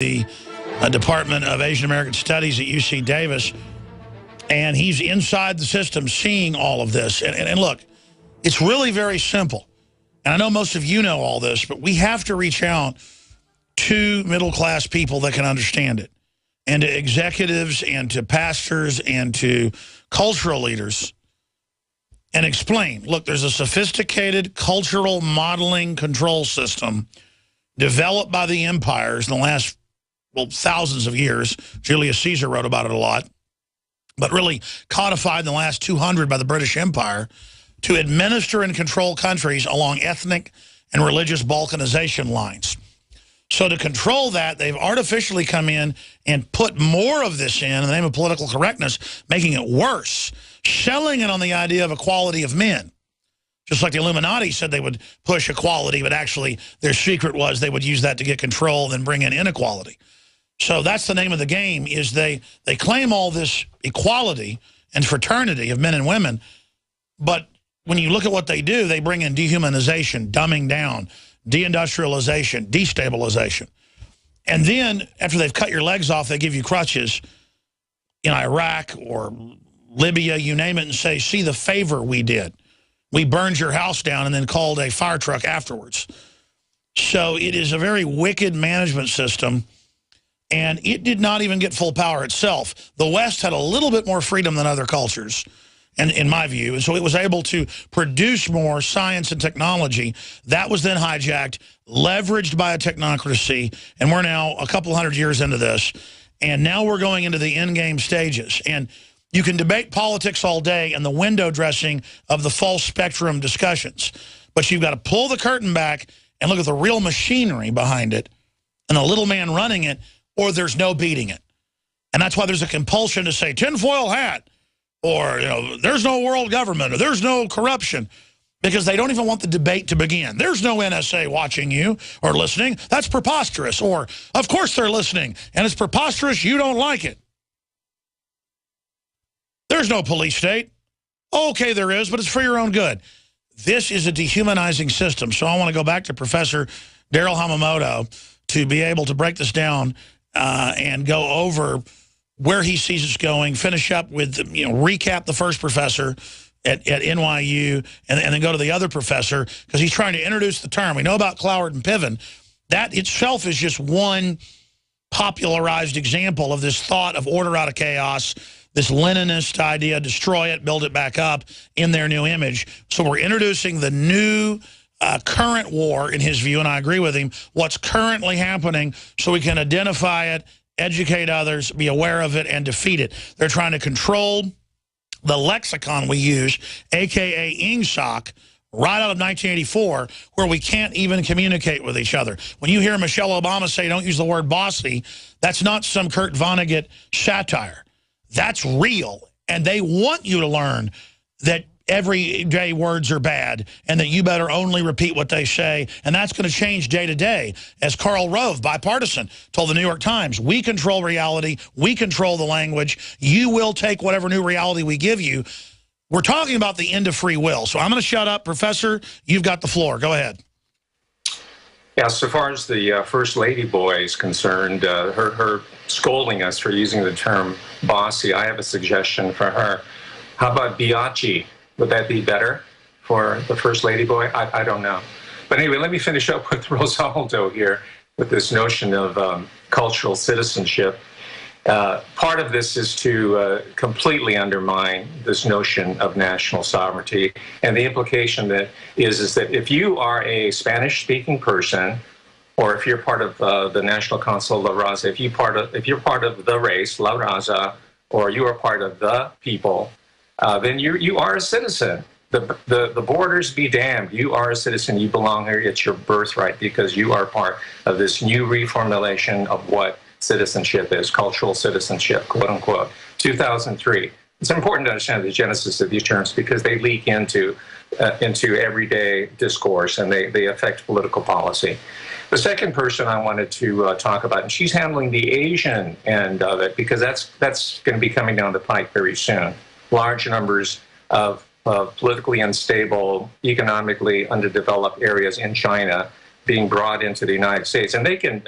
the Department of Asian American Studies at UC Davis, and he's inside the system seeing all of this. And look, it's really very simple. And I know most of you know all this, but we have to reach out to middle-class people that can understand it, and to executives and to pastors and to cultural leaders, and explain, look, there's a sophisticated cultural modeling control system developed by the empires in the last, well, thousands of years. Julius Caesar wrote about it a lot, but really codified in the last 200 by the British Empire to administer and control countries along ethnic and religious balkanization lines. So to control that, they've artificially come in and put more of this in the name of political correctness, making it worse, selling it on the idea of equality of men. Just like the Illuminati said they would push equality, but actually their secret was they would use that to get control and then bring in inequality. So that's the name of the game, is they claim all this equality and fraternity of men and women, but when you look at what they do, they bring in dehumanization, dumbing down, deindustrialization, destabilization. And then after they've cut your legs off, they give you crutches in Iraq or Libya, you name it, and say, see the favor we did. We burned your house down and then called a fire truck afterwards. So it is a very wicked management system, and it did not even get full power itself. The West had a little bit more freedom than other cultures, and in my view, and so it was able to produce more science and technology. That was then hijacked, leveraged by a technocracy, and we're now a couple hundred years into this, and now we're going into the endgame stages. And you can debate politics all day and the window dressing of the false spectrum discussions, but you've got to pull the curtain back and look at the real machinery behind it and the little man running it, or there's no beating it. And that's why there's a compulsion to say tinfoil hat, or, you know, there's no world government, or there's no corruption, because they don't even want the debate to begin. There's no NSA watching you or listening. That's preposterous. Or, of course they're listening, and it's preposterous, you don't like it. There's no police state. Okay, there is, but it's for your own good. This is a dehumanizing system. So I want to go back to Professor Daryl Hamamoto to be able to break this down and go over where he sees us going, finish up with, you know, recap the first professor at NYU, and then go to the other professor, because he's trying to introduce the term. We know about Cloward and Piven. That itself is just one popularized example of this thought of order out of chaos, this Leninist idea, destroy it, build it back up in their new image. So we're introducing the new current war, in his view, and I agree with him, what's currently happening, so we can identify it, educate others, be aware of it, and defeat it. They're trying to control the lexicon we use, a.k.a. Ingsoc, right out of 1984, where we can't even communicate with each other. When you hear Michelle Obama say, don't use the word bossy, that's not some Kurt Vonnegut satire. That's real, and they want you to learn that everyday words are bad and that you better only repeat what they say, and that's going to change day to day. As Karl Rove, bipartisan, told the New York Times, we control reality, we control the language, you will take whatever new reality we give you. We're talking about the end of free will, so I'm going to shut up. Professor, you've got the floor. Go ahead. Yeah, so far as the First Lady boy is concerned, her scolding us for using the term bossy, I have a suggestion for her. How about biatchy? Would that be better for the First Lady boy? I don't know. But anyway, let me finish up with Rosaldo here with this notion of cultural citizenship. Part of this is to completely undermine this notion of national sovereignty. And the implication that is that if you are a Spanish-speaking person, or if you're part of the National Council La Raza, if you're part of the race, La Raza, or you are part of the people, then you are a citizen. The borders be damned. You are a citizen. You belong here. It's your birthright, because you are part of this new reformulation of what citizenship is, cultural citizenship, quote unquote. 2003. It's important to understand the genesis of these terms, because they leak into everyday discourse, and they affect political policy. The second person I wanted to talk about, and she's handling the Asian end of it, because that's going to be coming down the pike very soon. Large numbers of politically unstable, economically underdeveloped areas in China being brought into the United States, and they can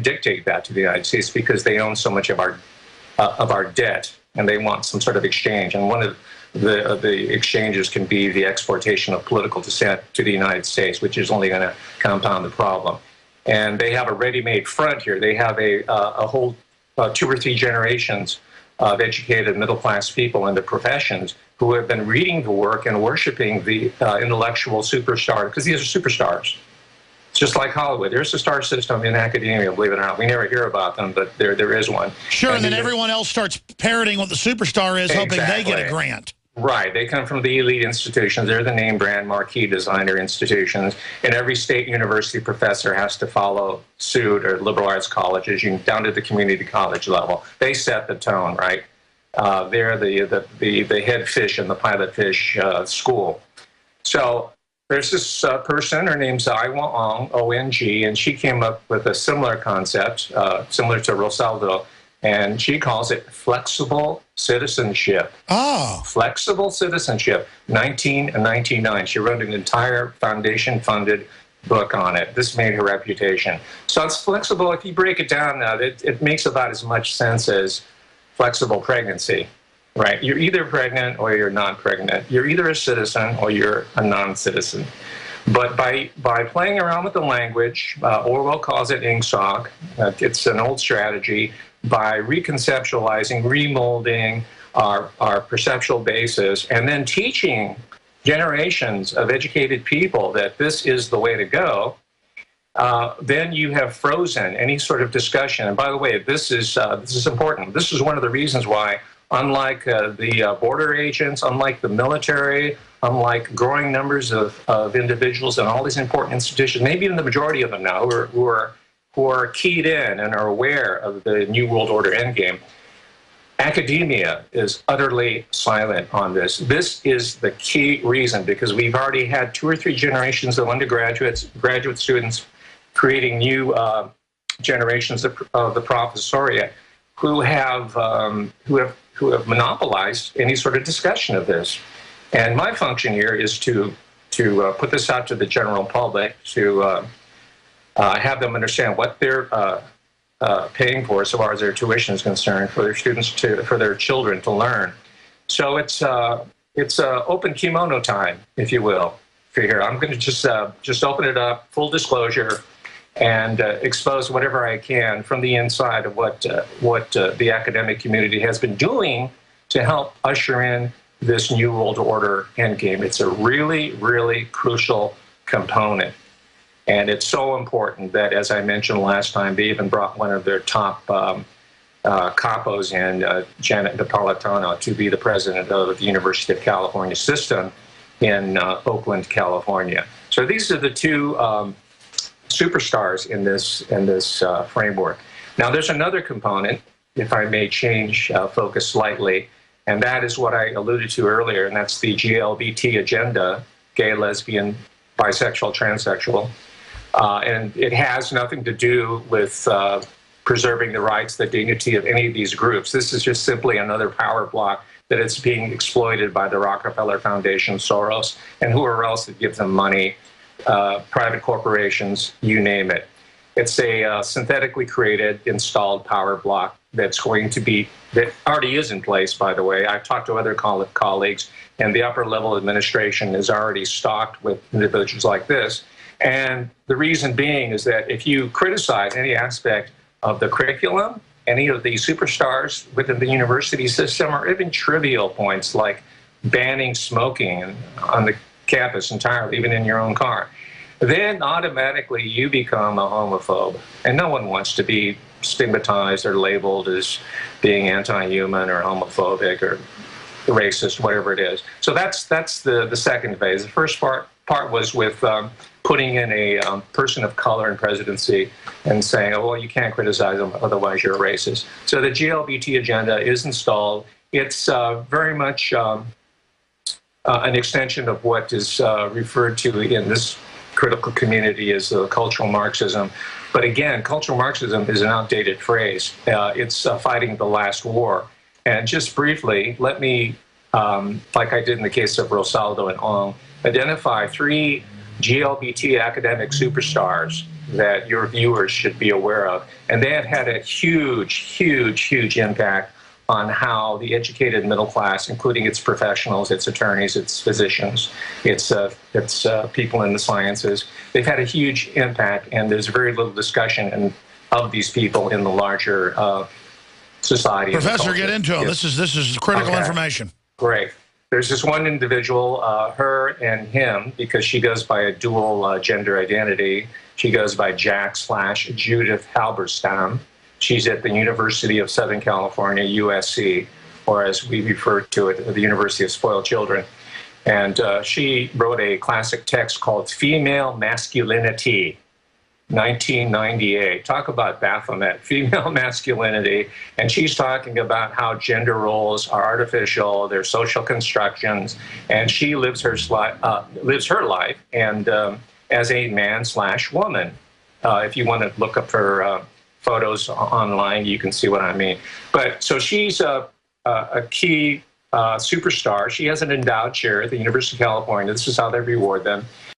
dictate that to the United States because they own so much of our debt, and they want some sort of exchange. And one of the exchanges can be the exportation of political dissent to the United States, which is only going to compound the problem. And they have a ready-made front here. They have a whole 2 or 3 generations of educated middle-class people in the professions who have been reading the work and worshiping the intellectual superstar, because these are superstars. It's just like Hollywood. There's a star system in academia, believe it or not. We never hear about them, but there is one. Sure, and then everyone else starts parroting what the superstar is, hoping they get a grant. Right. They come from the elite institutions. They're the name brand marquee designer institutions. And every state university professor has to follow suit, or liberal arts colleges, down to the community college level. They set the tone, right? They're the head fish in the pilot fish school. So there's this person, her name's Iwa Ong, O-N-G, and she came up with a similar concept, similar to Rosaldo, and she calls it flexible citizenship. Oh. Flexible citizenship, 1999. She wrote an entire foundation-funded book on it. This made her reputation. So it's flexible. If you break it down now, it makes about as much sense as flexible pregnancy, right? You're either pregnant or you're not pregnant. You're either a citizen or you're a non-citizen. But by playing around with the language, Orwell calls it INGSOC. It's an old strategy. By reconceptualizing, remolding our perceptual basis, and then teaching generations of educated people that this is the way to go, then you have frozen any sort of discussion. And by the way, this is important. This is one of the reasons why, unlike the border agents, unlike the military, unlike growing numbers of individuals in all these important institutions, maybe even the majority of them now who are keyed in and are aware of the New World Order endgame, academia is utterly silent on this. This is the key reason, because we've already had 2 or 3 generations of undergraduates, graduate students, creating new generations of the professoriate who have monopolized any sort of discussion of this. And my function here is to put this out to the general public, to have them understand what they're paying for, so far as their tuition is concerned, for their students for their children to learn. So it's open kimono time, if you will, for here. I'm going to just open it up, full disclosure, and expose whatever I can from the inside of what the academic community has been doing to help usher in this New World Order endgame. It's a really, really crucial component. And it's so important that, as I mentioned last time, they even brought one of their top capos in, Janet Napolitano, to be the president of the University of California system in Oakland, California. So these are the 2 superstars in this framework. Now, there's another component, if I may change focus slightly, and that is what I alluded to earlier, and that's the GLBT agenda, gay, lesbian, bisexual, transsexual. And it has nothing to do with preserving the rights, the dignity of any of these groups. This is just simply another power block that is being exploited by the Rockefeller Foundation, Soros, and whoever else that gives them money, private corporations, you name it. It's a synthetically created, installed power block that's going to be, that already is in place, by the way. I've talked to other colleagues, and the upper level administration is already stocked with individuals like this. And the reason being is that if you criticize any aspect of the curriculum, any of the superstars within the university system, or even trivial points like banning smoking on the campus entirely, even in your own car, then automatically you become a homophobe. And no one wants to be stigmatized or labeled as being anti-human or homophobic or racist, whatever it is. So that's the second phase. The first part was with putting in a person of color in presidency and saying, oh, well, you can't criticize them, otherwise you're a racist. So the GLBT agenda is installed. It's very much an extension of what is referred to in this critical community as cultural Marxism. But again, cultural Marxism is an outdated phrase. It's fighting the last war. And just briefly, let me, like I did in the case of Rosaldo and Ong, identify 3 GLBT academic superstars that your viewers should be aware of. And they have had a huge, huge, huge impact on how the educated middle class, including its professionals, its attorneys, its physicians, its people in the sciences, they've had a huge impact, and there's very little discussion of these people in the larger society. Professor, get into them. Yes. This is critical information. Great. There's this one individual, her and him, because she goes by a dual gender identity. She goes by Jack/Judith Halberstam. She's at the University of Southern California, USC, or as we refer to it, the University of Spoiled Children. And she wrote a classic text called Female Masculinity, 1998. Talk about Baphomet, female masculinity. And she's talking about how gender roles are artificial, they're social constructions, and she lives her life and as a man/woman. If you want to look up her photos online, you can see what I mean. But so she's a key superstar. She has an endowed chair at the University of California. This is how they reward them.